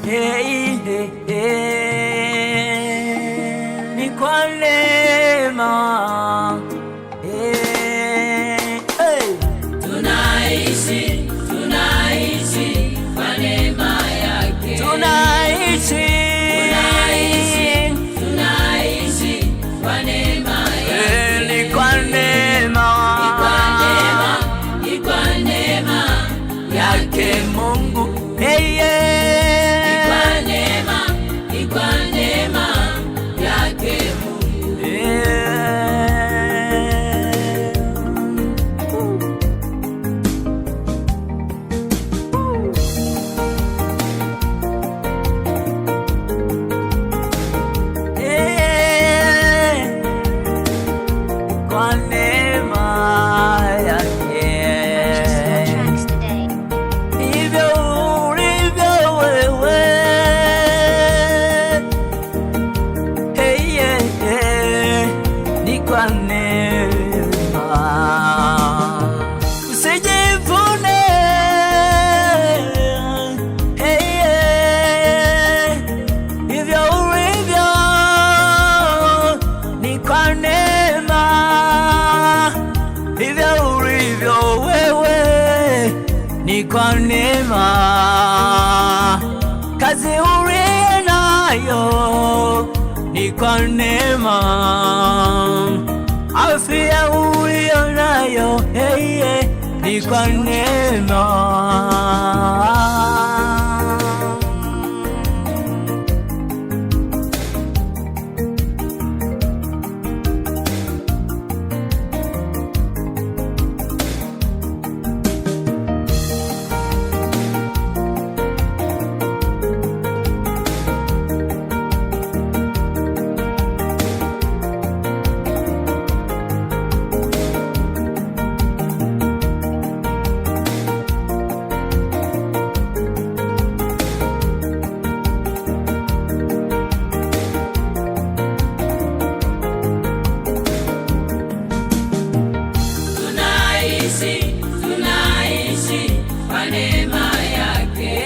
hey, hey, hey. Ni kwa neema hey, hey. Tunaishi kwa neema yake. Tunaishi kwa neema yake. Ni kwa neema yake Mungu. Hey, yeah. Ni kwa neema yake Mungu. Kwa neema yake. Hivyo ulivyo wewe. Hey, yeah, yeah. Ni kwa neema. Usijivune. Hey, yeah. Hivyo ulivyo ni kwa neema. Hivyo ulivyo wewe ni kwa neema. Kazi uliyo nayo ni kwa neema. Afya uliyo nayo hey, yeah, ni kwa neema. Tunaishi kwa neema yake.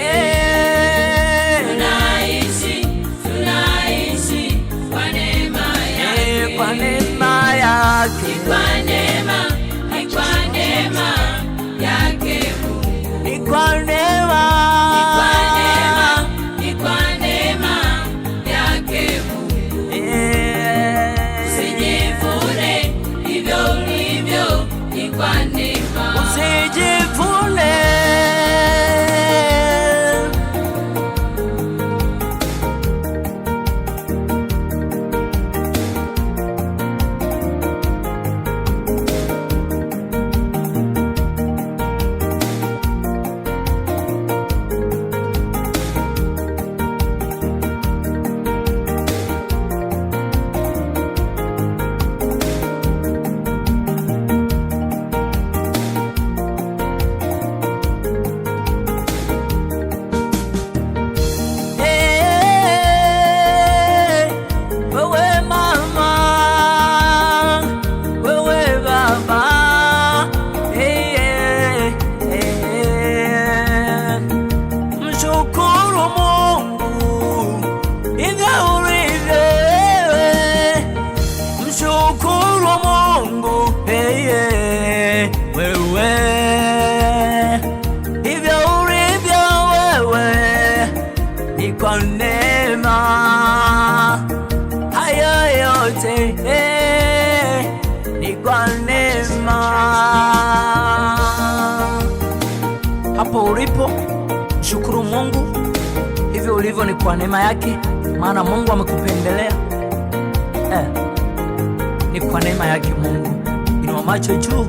Tunaishi kwa neema yake. Kwa neema yake. Ni kwa neema yake Mungu. Ni kwa neema. Ni kwa neema yake Mungu. Usijivune hivyo ulivyo, ni kwa neema. Usijivune. Kwa neema haya yote ni kwa neema. Hapo ulipo shukuru Mungu, hivyo ulivyo ni kwa neema yake, maana Mungu amekupendelea. Ni kwa neema yake Mungu. Inua macho juu.